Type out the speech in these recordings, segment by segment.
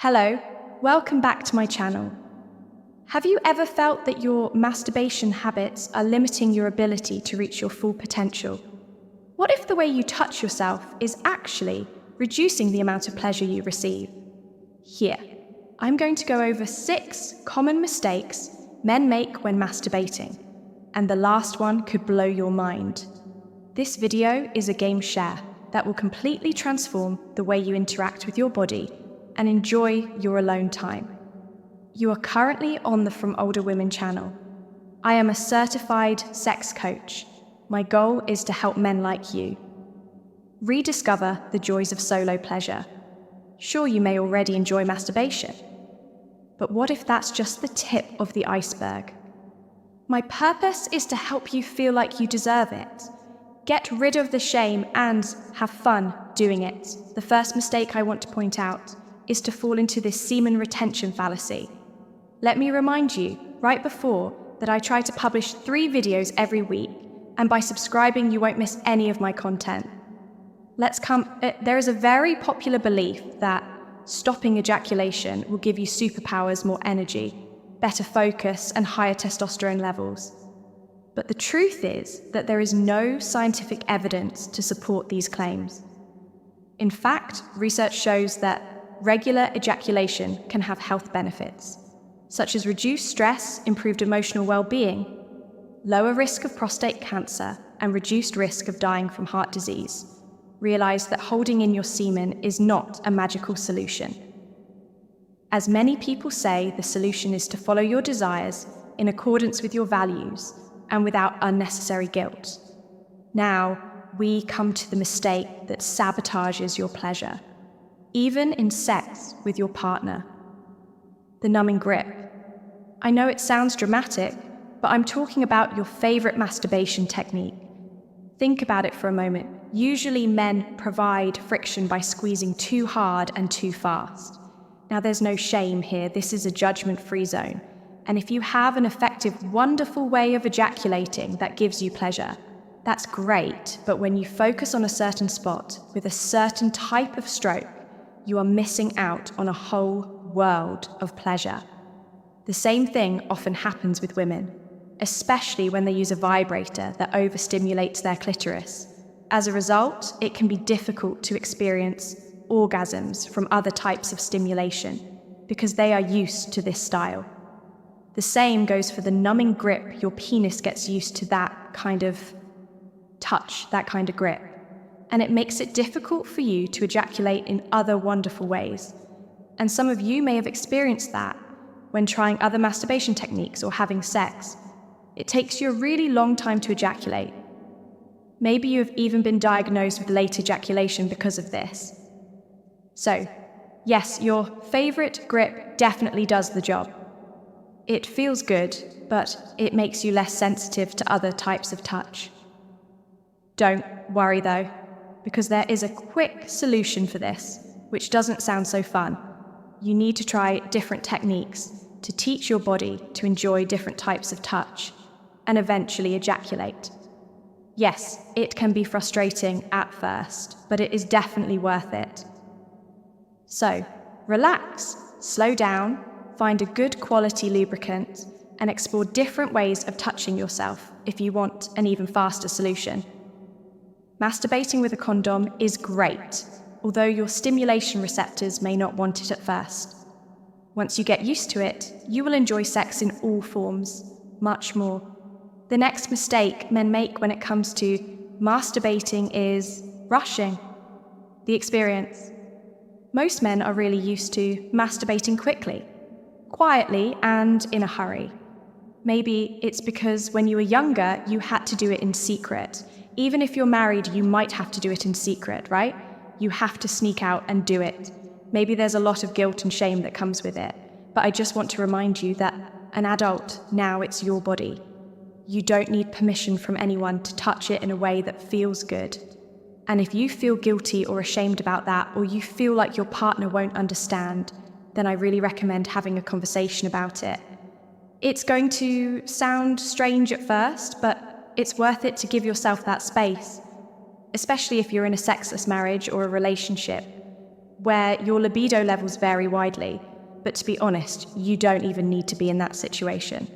Hello, welcome back to my channel. Have you ever felt that your masturbation habits are limiting your ability to reach your full potential? What if the way you touch yourself is actually reducing the amount of pleasure you receive? Here, I'm going to go over 6 common mistakes men make when masturbating, and the last one could blow your mind. This video is a game share that will completely transform the way you interact with your body and enjoy your alone time. You are currently on the From Older Women channel. I am a certified sex coach. My goal is to help men like you rediscover the joys of solo pleasure. Sure, you may already enjoy masturbation, but what if that's just the tip of the iceberg? My purpose is to help you feel like you deserve it. Get rid of the shame and have fun doing it. The first mistake I want to point out is to fall into this semen retention fallacy. Let me remind you, right before, that I try to publish 3 videos every week, and by subscribing you won't miss any of my content. There is a very popular belief that stopping ejaculation will give you superpowers, more energy, better focus, and higher testosterone levels. But the truth is that there is no scientific evidence to support these claims. In fact, research shows that regular ejaculation can have health benefits, such as reduced stress, improved emotional well-being, lower risk of prostate cancer, and reduced risk of dying from heart disease. Realize that holding in your semen is not a magical solution. As many people say, the solution is to follow your desires in accordance with your values and without unnecessary guilt. Now, we come to the mistake that sabotages your pleasure, even in sex with your partner. The numbing grip. I know it sounds dramatic, but I'm talking about your favorite masturbation technique. Think about it for a moment. Usually men provide friction by squeezing too hard and too fast. Now there's no shame here, this is a judgment-free zone. And if you have an effective, wonderful way of ejaculating that gives you pleasure, that's great, but when you focus on a certain spot with a certain type of stroke, you are missing out on a whole world of pleasure. The same thing often happens with women, especially when they use a vibrator that overstimulates their clitoris. As a result, it can be difficult to experience orgasms from other types of stimulation because they are used to this style. The same goes for the numbing grip. Your penis gets used to that kind of touch, that kind of grip, and it makes it difficult for you to ejaculate in other wonderful ways. And some of you may have experienced that when trying other masturbation techniques or having sex. It takes you a really long time to ejaculate. Maybe you have even been diagnosed with late ejaculation because of this. So, yes, your favorite grip definitely does the job. It feels good, but it makes you less sensitive to other types of touch. Don't worry though, because there is a quick solution for this, which doesn't sound so fun. You need to try different techniques to teach your body to enjoy different types of touch and eventually ejaculate. Yes, it can be frustrating at first, but it is definitely worth it. So, relax, slow down, find a good quality lubricant, and explore different ways of touching yourself if you want an even faster solution. Masturbating with a condom is great, although your stimulation receptors may not want it at first. Once you get used to it, you will enjoy sex in all forms, much more. The next mistake men make when it comes to masturbating is rushing the experience. Most men are really used to masturbating quickly, quietly, and in a hurry. Maybe it's because when you were younger, you had to do it in secret. Even if you're married, you might have to do it in secret, right? You have to sneak out and do it. Maybe there's a lot of guilt and shame that comes with it. But I just want to remind you that an adult, now it's your body. You don't need permission from anyone to touch it in a way that feels good. And if you feel guilty or ashamed about that, or you feel like your partner won't understand, then I really recommend having a conversation about it. It's going to sound strange at first, but it's worth it to give yourself that space, especially if you're in a sexless marriage or a relationship. where your libido levels vary widely, but to be honest, you don't even need to be in that situation.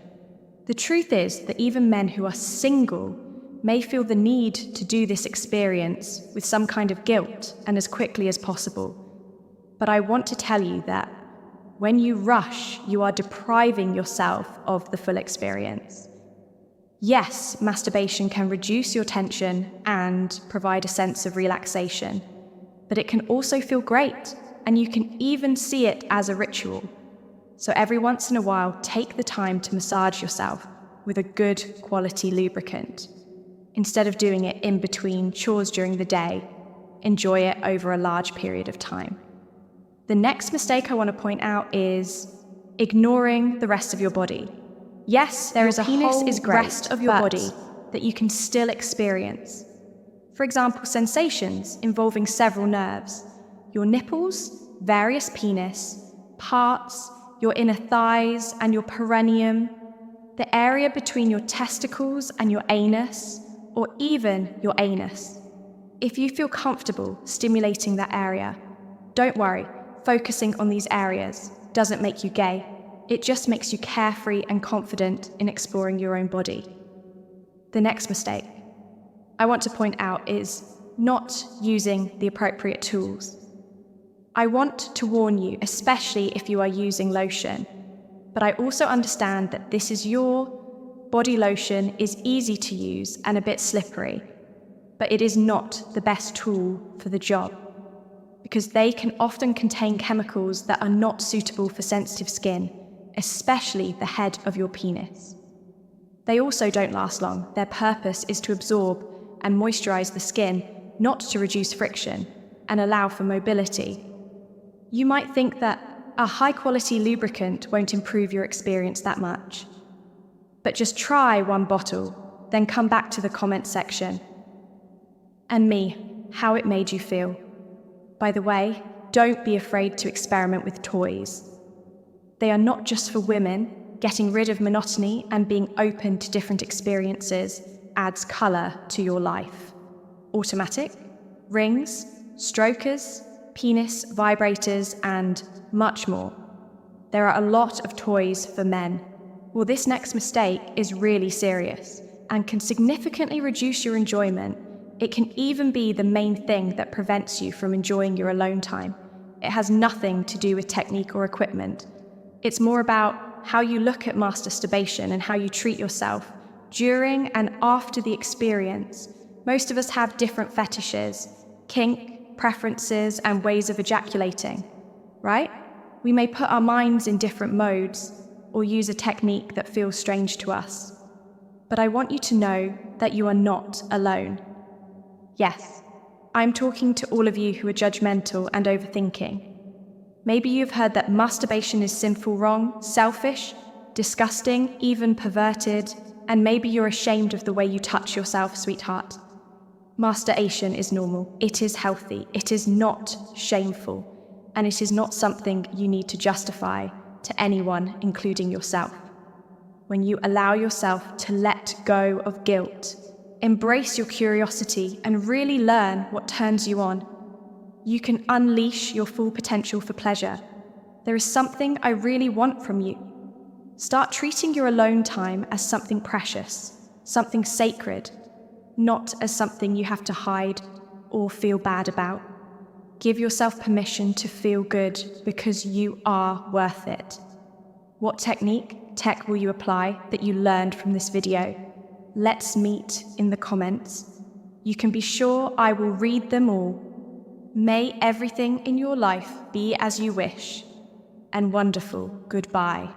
The truth is that even men who are single may feel the need to do this experience with some kind of guilt and as quickly as possible. But I want to tell you that when you rush, you are depriving yourself of the full experience. Yes, masturbation can reduce your tension and provide a sense of relaxation, but it can also feel great, and you can even see it as a ritual. So every once in a while, take the time to massage yourself with a good quality lubricant. Instead of doing it in between chores during the day, enjoy it over a large period of time. The next mistake I want to point out is ignoring the rest of your body. Yes, there is a whole rest of your body that you can still experience. For example, sensations involving several nerves: your nipples, various penis parts, your inner thighs and your perineum, the area between your testicles and your anus, or even your anus. If you feel comfortable stimulating that area, don't worry, focusing on these areas doesn't make you gay. It just makes you carefree and confident in exploring your own body. The next mistake I want to point out is not using the appropriate tools. I want to warn you, especially if you are using lotion, but I also understand that this is your body lotion is easy to use and a bit slippery, but it is not the best tool for the job because they can often contain chemicals that are not suitable for sensitive skin, especially the head of your penis. They also don't last long. Their purpose is to absorb and moisturize the skin, not to reduce friction and allow for mobility. You might think that a high-quality lubricant won't improve your experience that much. But just try one bottle, then come back to the comment section. And how it made you feel. By the way, don't be afraid to experiment with toys. They are not just for women. Getting rid of monotony and being open to different experiences adds color to your life. Automatic, rings, strokers, penis vibrators, and much more. There are a lot of toys for men. Well, this next mistake is really serious and can significantly reduce your enjoyment. It can even be the main thing that prevents you from enjoying your alone time. It has nothing to do with technique or equipment. It's more about how you look at masturbation and how you treat yourself during and after the experience. Most of us have different fetishes, kink, preferences, and ways of ejaculating, right? We may put our minds in different modes or use a technique that feels strange to us. But I want you to know that you are not alone. Yes, I'm talking to all of you who are judgmental and overthinking. Maybe you've heard that masturbation is sinful, wrong, selfish, disgusting, even perverted, and maybe you're ashamed of the way you touch yourself, sweetheart. Masturbation is normal, it is healthy, it is not shameful, and it is not something you need to justify to anyone, including yourself. When you allow yourself to let go of guilt, embrace your curiosity, and really learn what turns you on, you can unleash your full potential for pleasure. There is something I really want from you. Start treating your alone time as something precious, something sacred, not as something you have to hide or feel bad about. Give yourself permission to feel good because you are worth it. What tech will you apply that you learned from this video? Let's meet in the comments. You can be sure I will read them all. May everything in your life be as you wish, and wonderful goodbye.